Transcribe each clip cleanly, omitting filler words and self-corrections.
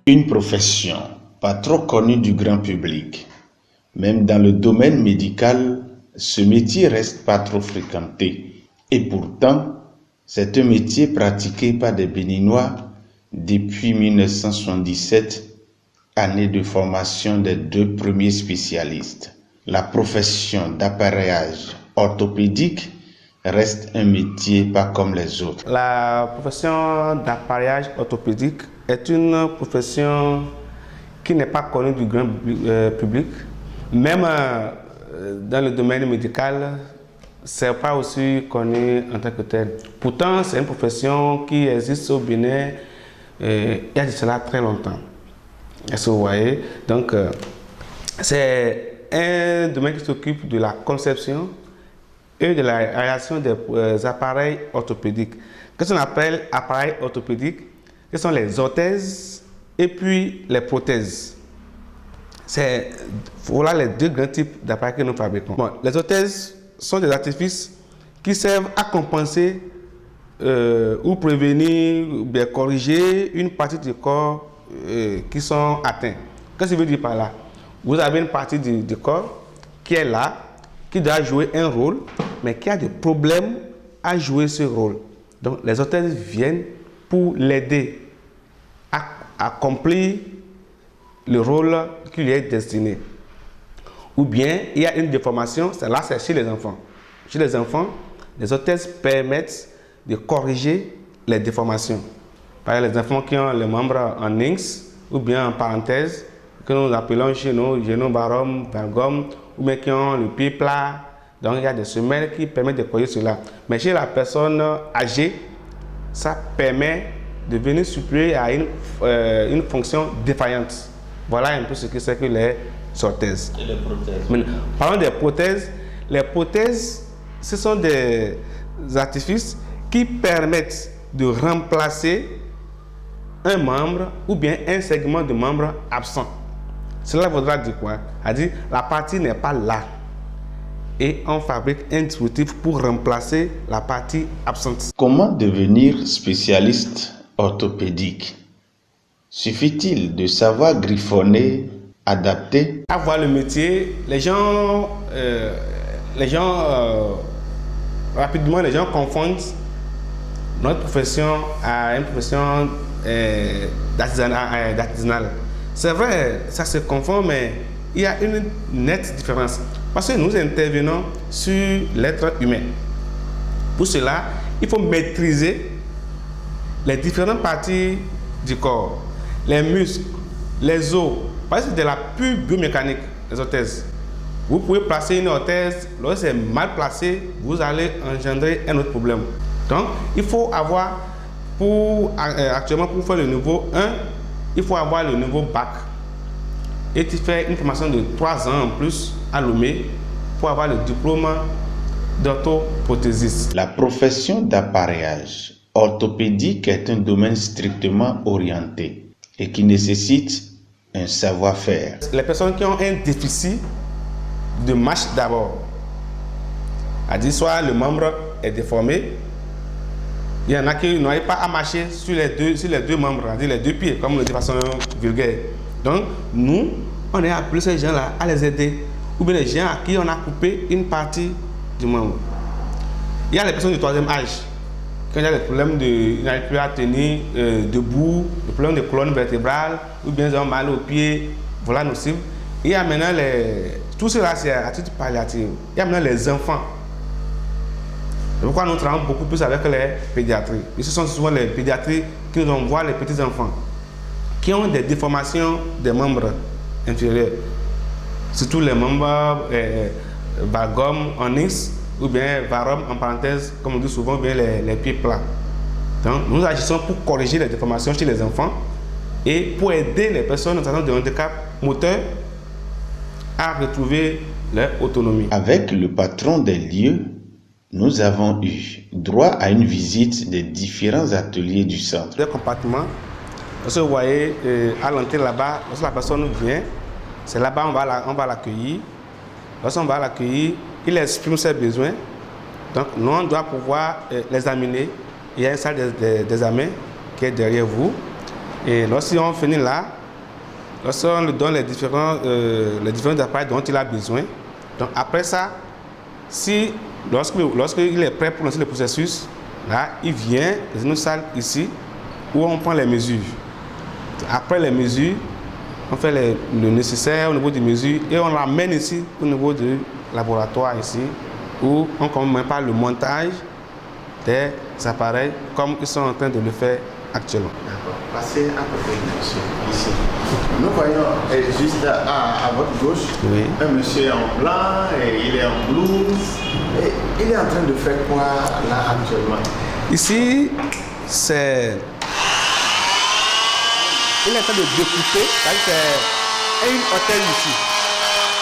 Une profession pas trop connue du grand public. Même dans le domaine médical, ce métier reste pas trop fréquenté. Et pourtant, c'est un métier pratiqué par des Béninois depuis 1977, année de formation des 2 premiers spécialistes. La profession d'appareillage orthopédique reste un métier pas comme les autres. La profession d'appareillage orthopédique est une profession qui n'est pas connue du grand public. Même dans le domaine médical, ce n'est pas aussi connu en tant que tel. Pourtant, c'est une profession qui existe au Bénin il y a de cela très longtemps. Est-ce que vous voyez? Donc, c'est un domaine qui s'occupe de la conception et de la réalisation des appareils orthopédiques. Qu'est-ce qu'on appelle appareils orthopédiques? Ce sont les orthèses et puis les prothèses. Voilà les 2 grands types d'appareils que nous fabriquons. Bon, les orthèses sont des artifices qui servent à compenser ou prévenir ou bien corriger une partie du corps qui sont atteints. Qu'est-ce que je veux dire par là? Vous avez une partie du corps qui est là, qui doit jouer un rôle, mais qui a des problèmes à jouer ce rôle. Donc les orthèses viennent pour l'aider à accomplir le rôle qui lui est destiné. Ou bien il y a une déformation, c'est chez les enfants. Chez les enfants, les orthèses permettent de corriger les déformations. Par exemple, les enfants qui ont les membres en X ou bien en parenthèse, que nous appelons chez nous génobarum, valgum, ou bien qui ont le pied plat. Donc il y a des semelles qui permettent de corriger cela. Mais chez la personne âgée, ça permet de venir suppléer à une fonction défaillante. Voilà un peu ce que c'est que les orthèses. Et les prothèses? Maintenant, parlons des prothèses. Les prothèses, ce sont des artifices qui permettent de remplacer un membre ou bien un segment de membre absent. Cela voudra dire quoi? C'est-à-dire la partie n'est pas là. Et on fabrique un dispositif pour remplacer la partie absente. Comment devenir spécialiste orthopédique? Suffit-il de savoir griffonner, adapter? Avoir le métier, rapidement, les gens confondent notre profession à une profession d'artisanal. C'est vrai, ça se confond, mais il y a une nette différence. Parce que nous intervenons sur l'être humain. Pour cela, il faut maîtriser les différentes parties du corps. Les muscles, les os, parce que c'est de la pure biomécanique, les orthèses. Vous pouvez placer une orthèse, lorsque c'est mal placé, vous allez engendrer un autre problème. Donc, il faut avoir, actuellement pour faire le niveau 1, il faut avoir le niveau bac. Et tu fais une formation de 3 ans en plus à Lomé pour avoir le diplôme d'orthoprothésiste. La profession d'appareillage orthopédique est un domaine strictement orienté et qui nécessite un savoir-faire. Les personnes qui ont un déficit de marche d'abord, c'est-à-dire soit le membre est déformé, il y en a qui n'arrivent pas à marcher sur les deux membres, c'est-à-dire les 2 pieds, comme on le dit de façon vulgaire. Donc, nous, on est appelé ces gens-là à les aider, ou bien les gens à qui on a coupé une partie du membre. Il y a les personnes du 3e âge, quand il y a des problèmes ils n'arrivent plus à tenir debout, des problèmes de colonne vertébrale, ou bien ils ont mal aux pieds, voilà nos cibles. Il y a maintenant tout cela, c'est à titre palliatif. Il y a maintenant les enfants. C'est pourquoi nous travaillons beaucoup plus avec les pédiatries. Et ce sont souvent les pédiatries qui nous envoient les petits enfants qui ont des déformations des membres inférieurs. Surtout les membres valgum en X ou bien varum en parenthèse, comme on dit souvent, bien les pieds plats. Donc, nous agissons pour corriger les déformations chez les enfants et pour aider les personnes en situation de handicap moteur à retrouver leur autonomie. Avec le patron des lieux, nous avons eu droit à une visite des différents ateliers du centre. Le compartiment, vous voyez à l'entrée là-bas, lorsque la personne vient, c'est là-bas on va l'accueillir. Lorsqu'on va l'accueillir, il exprime ses besoins. Donc nous, on doit pouvoir l'examiner. Il y a une salle d'examen qui est derrière vous. Et lorsqu'on finit là, lorsqu'on lui donne les différents appareils dont il a besoin. Donc après ça, lorsqu'il est prêt pour lancer le processus, là, il vient dans une salle ici où on prend les mesures. Après les mesures, on fait le nécessaire au niveau des mesures et on l'amène ici au niveau du laboratoire ici où on commence par le montage des appareils comme ils sont en train de le faire actuellement. D'accord. Passez à côté de monsieur ici. Nous voyons juste à votre gauche un monsieur en blanc et il est en blouse. Et il est en train de faire quoi là actuellement? Ici, il est en train de découper, c'est une orthèse ici.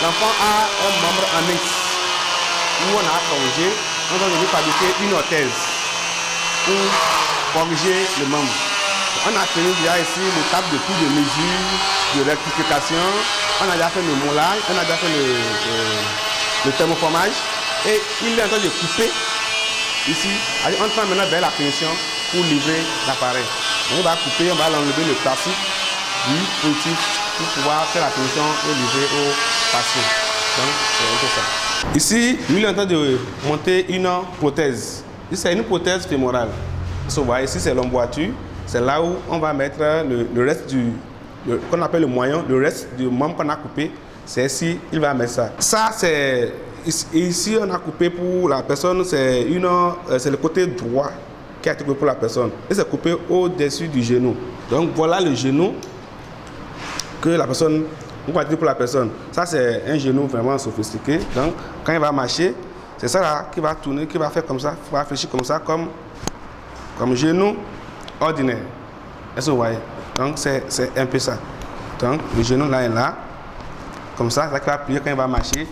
L'enfant a un membre en X où on a corrigé, on va venir fabriquer une orthèse pour corriger le membre. On a tenu déjà ici le table de coups de mesure, de rectification, on a déjà fait le moulage, on a déjà fait le thermoformage et il est en train de couper ici. On prend maintenant vers la finition pour livrer l'appareil. On va couper, on va l'enlever le plastique du positif pour pouvoir faire la finition et livrer au patient. Donc, c'est un peu ça. Ici, lui, il est en train de monter une prothèse. C'est une prothèse fémorale. Vous voyez, ici, c'est l'emboîture. C'est là où on va mettre le reste qu'on appelle le moyen, le reste du membre qu'on a coupé. C'est ici, il va mettre ça. Ça, c'est... Ici, on a coupé pour la personne, c'est le côté droit qui a été coupé pour la personne. Et c'est coupé au-dessus du genou. Donc voilà le genou que la personne, on va dire pour la personne. Ça c'est un genou vraiment sophistiqué. Donc quand il va marcher, c'est ça là qui va tourner, qui va faire comme ça, il va réfléchir comme ça, comme genou ordinaire. Est-ce que vous voyez? Donc c'est un peu ça. Donc le genou là est là, comme ça qui va plier quand il va marcher.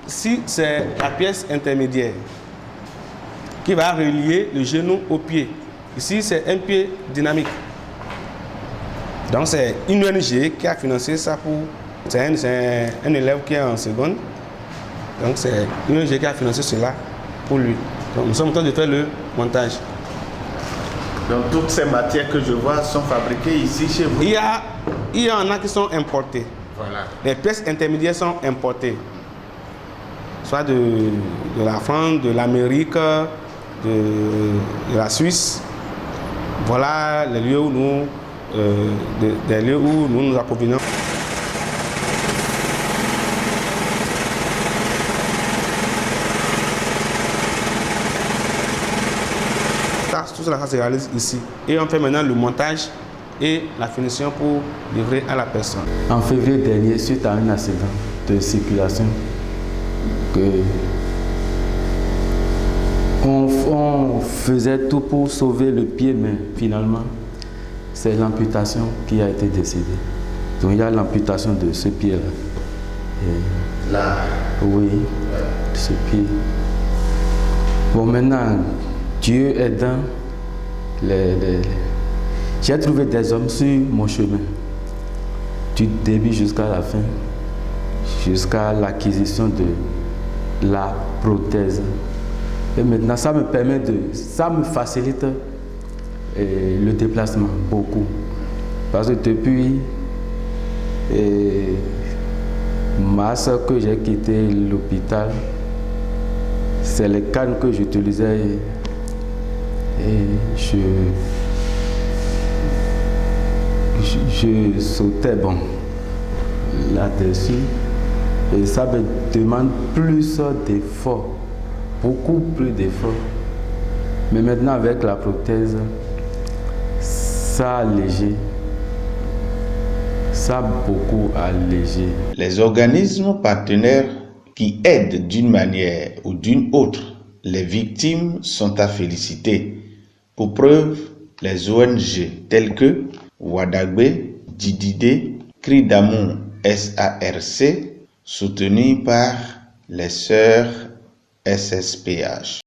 Ici c'est la pièce intermédiaire qui va relier le genou au pied. Ici, c'est un pied dynamique. Donc, c'est une ONG qui a financé ça pour... C'est un élève qui est en seconde. Donc, c'est une ONG qui a financé cela pour lui. Donc, nous sommes en train de faire le montage. Donc, toutes ces matières que je vois sont fabriquées ici chez vous? Il y en a qui sont importées. Voilà. Les pièces intermédiaires sont importées. Soit de la France, de l'Amérique, de la Suisse. Voilà les lieux où nous approvisionnons. Tout cela se réalise ici. Et on fait maintenant le montage et la finition pour livrer à la personne. En février dernier, suite à un accident de circulation, on faisait tout pour sauver le pied, mais finalement, c'est l'amputation qui a été décidée. Donc il y a l'amputation de ce pied-là. Là? Oui, ce pied. Bon, maintenant, Dieu aidant, j'ai trouvé des hommes sur mon chemin, du début jusqu'à la fin, jusqu'à l'acquisition de la prothèse. Et maintenant, ça me facilite le déplacement beaucoup. Parce que depuis mars que j'ai quitté l'hôpital, c'est les cannes que j'utilisais et je sautais bon là-dessus. Et ça me demande plus d'efforts, beaucoup plus d'efforts. Mais maintenant avec la prothèse, ça a allégé. Ça a beaucoup allégé. Les organismes partenaires qui aident d'une manière ou d'une autre les victimes sont à féliciter. Pour preuve, les ONG telles que Wadagbe, Didide, Cri d'amour SARC, soutenues par les sœurs SSPH.